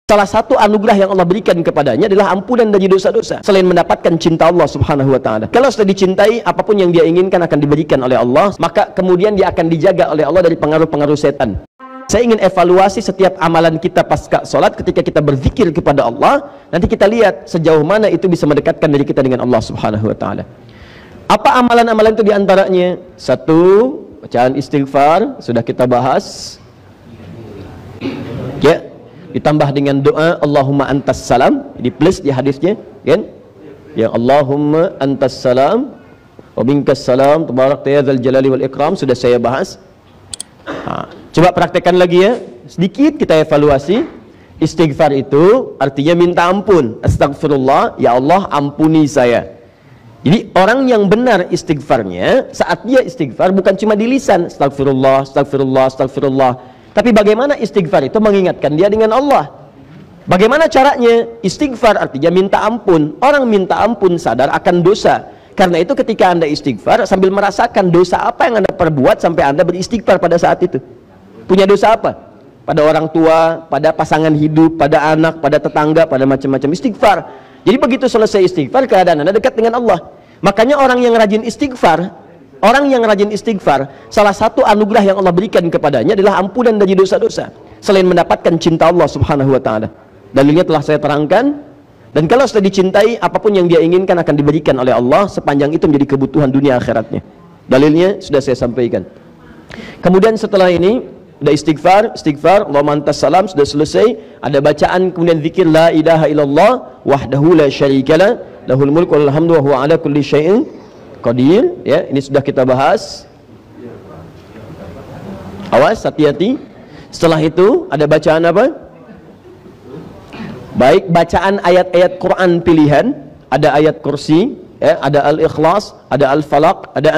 Salah satu anugerah yang Allah berikan kepadanya adalah ampunan dari dosa-dosa, selain mendapatkan cinta Allah subhanahu wa ta'ala. Kalau sudah dicintai, apapun yang dia inginkan akan diberikan oleh Allah, maka kemudian dia akan dijaga oleh Allah dari pengaruh-pengaruh setan. Saya ingin evaluasi setiap amalan kita pasca sholat ketika kita berzikir kepada Allah. Nanti kita lihat sejauh mana itu bisa mendekatkan diri kita dengan Allah subhanahu wa ta'ala. Apa amalan-amalan itu diantaranya? Satu, bacaan istighfar, sudah kita bahas ya, ditambah dengan doa Allahumma antas salam, di plus di hadisnya kan, ya Allahumma antas salam wa minkas salam tabarakta ya dzal jalali wal ikram, sudah saya bahas. Coba praktekkan lagi ya, sedikit kita evaluasi. Istighfar itu artinya minta ampun. Astagfirullah, ya Allah ampuni saya. Jadi orang yang benar istighfarnya, saat dia istighfar bukan cuma di lisan astagfirullah, astagfirullah, astagfirullah, tapi bagaimana istighfar itu mengingatkan dia dengan Allah. Bagaimana caranya? Istighfar artinya minta ampun. Orang minta ampun sadar akan dosa. Karena itu ketika Anda istighfar sambil merasakan dosa apa yang Anda perbuat sampai Anda beristighfar pada saat itu. Punya dosa apa? Pada orang tua, pada pasangan hidup, pada anak, pada tetangga, pada macam-macam. Istighfar. Jadi begitu selesai istighfar, keadaan Anda dekat dengan Allah. Makanya orang yang rajin istighfar, salah satu anugerah yang Allah berikan kepadanya adalah ampunan dari dosa-dosa, selain mendapatkan cinta Allah subhanahu wa ta'ala. Dalilnya telah saya terangkan. Dan kalau sudah dicintai, apapun yang dia inginkan akan diberikan oleh Allah, sepanjang itu menjadi kebutuhan dunia akhiratnya. Dalilnya sudah saya sampaikan. Kemudian setelah ini ada istighfar, Allahumma antas salam, sudah selesai. Ada bacaan kemudian zikir la ilaha illallah wahdahu la syarikalah lahul mulku wal hamdu wa huwa ala kulli syai'in qadir. Ya, ini sudah kita bahas. Awas, hati-hati. Setelah itu ada bacaan apa? Baik bacaan ayat-ayat Quran pilihan, ada ayat kursi, ya, ada al-ikhlas, ada al-falaq, ada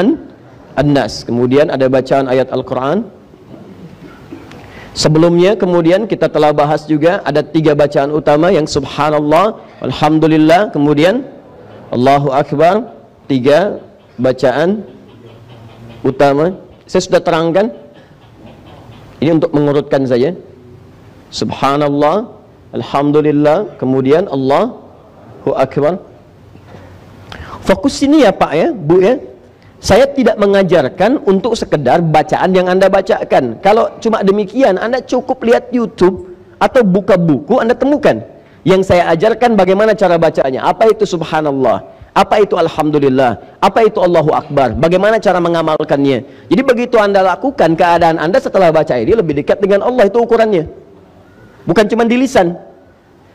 an-nas. Kemudian ada bacaan ayat Al-Quran. Sebelumnya kemudian kita telah bahas juga ada 3 bacaan utama yang subhanallah, alhamdulillah, kemudian Allahu Akbar. 3 bacaan utama. Saya sudah terangkan. Ini untuk mengurutkan saja. Subhanallah, alhamdulillah, kemudian Allahu Akbar. Fokus sini ya Pak ya, Bu ya. Saya tidak mengajarkan untuk sekedar bacaan yang Anda bacakan. Kalau cuma demikian, Anda cukup lihat YouTube atau buka buku, Anda temukan. Yang saya ajarkan bagaimana cara bacanya. Apa itu subhanallah, apa itu alhamdulillah, apa itu Allahu Akbar, bagaimana cara mengamalkannya. Jadi begitu Anda lakukan, keadaan Anda setelah baca ini lebih dekat dengan Allah, itu ukurannya. Bukan cuma di lisan.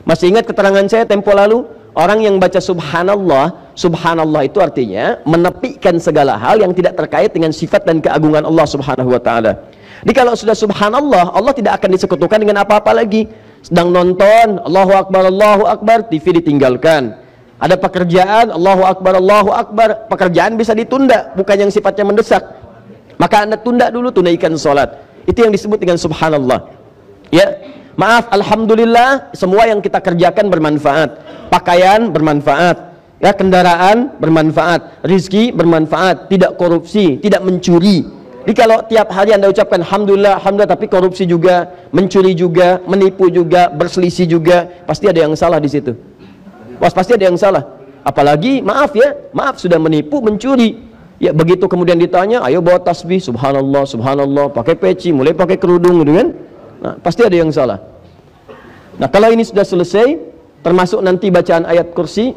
Masih ingat keterangan saya tempo lalu? Orang yang baca subhanallah, subhanallah itu artinya menepikan segala hal yang tidak terkait dengan sifat dan keagungan Allah subhanahu wa ta'ala. Jadi kalau sudah subhanallah, Allah tidak akan disekutukan dengan apa-apa lagi. Sedang nonton, Allahu Akbar, TV ditinggalkan. Ada pekerjaan, Allahu Akbar, pekerjaan bisa ditunda, bukan yang sifatnya mendesak. Maka Anda tunda dulu, tunaikan sholat. Itu yang disebut dengan subhanallah. Ya, maaf, alhamdulillah, semua yang kita kerjakan bermanfaat. Pakaian bermanfaat, ya, kendaraan bermanfaat, rizki bermanfaat, tidak korupsi, tidak mencuri. Jadi kalau tiap hari Anda ucapkan alhamdulillah, alhamdulillah, tapi korupsi juga, mencuri juga, menipu juga, berselisih juga, pasti ada yang salah di situ. Pasti ada yang salah. Apalagi maaf ya, maaf sudah menipu, mencuri. Ya begitu kemudian ditanya, ayo bawa tasbih, subhanallah, subhanallah, pakai peci, mulai pakai kerudung gitu kan. Nah, pasti ada yang salah. Nah, kalau ini sudah selesai, termasuk nanti bacaan ayat kursi.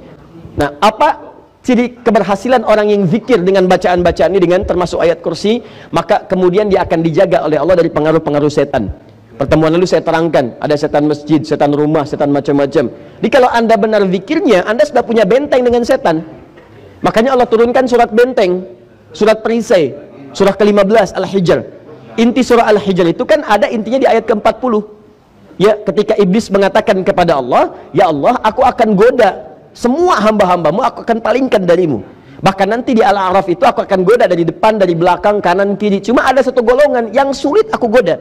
Nah, apa ciri keberhasilan orang yang zikir dengan bacaan-bacaan ini, dengan termasuk ayat kursi? Maka kemudian dia akan dijaga oleh Allah dari pengaruh-pengaruh setan. Pertemuan lalu saya terangkan, ada setan masjid, setan rumah, setan macam-macam. Jadi kalau Anda benar zikirnya, Anda sudah punya benteng dengan setan. Makanya Allah turunkan surat benteng, surat perisai, surah ke-15 Al-Hijr. Inti surah Al-Hijr itu kan ada intinya di ayat ke-40. Ya, ketika iblis mengatakan kepada Allah, ya Allah, aku akan goda semua hamba-hambamu, aku akan palingkan darimu. Bahkan nanti di Al-A'raf itu aku akan goda dari depan, dari belakang, kanan, kiri. Cuma ada satu golongan yang sulit aku goda.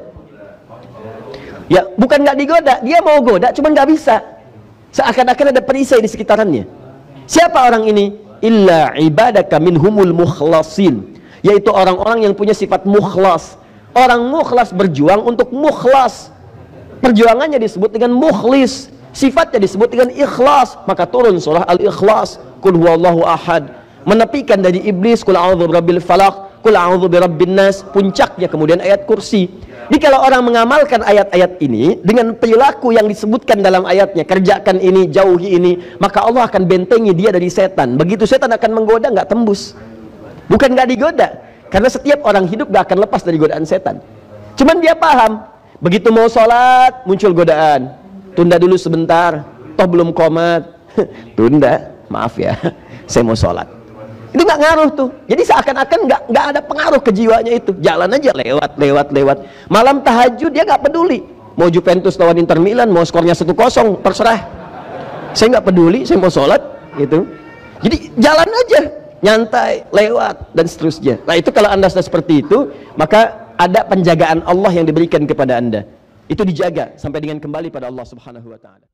Ya, bukan nggak digoda, dia mau goda, cuma nggak bisa. Seakan-akan ada perisai di sekitarannya. Siapa orang ini? Illa ibadaka minhumul mukhlasin. Yaitu orang-orang yang punya sifat mukhlas. Orang mukhlas berjuang untuk mukhlas. Perjuangannya disebut dengan mukhlis, sifatnya disebut dengan ikhlas. Maka turun surah Al-Ikhlas, Qul huwallahu ahad, menepikan dari iblis, Qul a'udzu birabbil falaq, Qul a'udzu birabbin nas, puncaknya kemudian ayat kursi. Jadi kalau orang mengamalkan ayat-ayat ini dengan perilaku yang disebutkan dalam ayatnya, kerjakan ini, jauhi ini, maka Allah akan bentengi dia dari setan. Begitu setan akan menggoda, nggak tembus. Bukan nggak digoda, karena setiap orang hidup nggak akan lepas dari godaan setan. Cuman dia paham, begitu mau sholat muncul godaan, tunda dulu sebentar, toh belum qomat. Tunda, maaf ya, saya mau sholat. Itu nggak ngaruh tuh. Jadi seakan-akan nggak ada pengaruh ke jiwanya itu. Jalan aja lewat. Malam tahajud dia nggak peduli. Mau Juventus lawan Inter Milan, mau skornya 1-0, terserah. Saya nggak peduli, saya mau sholat gitu. Jadi jalan aja, nyantai, lewat dan seterusnya. Nah itu kalau Anda sudah seperti itu, maka ada penjagaan Allah yang diberikan kepada Anda. Itu dijaga sampai dengan kembali pada Allah Subhanahu wa taala.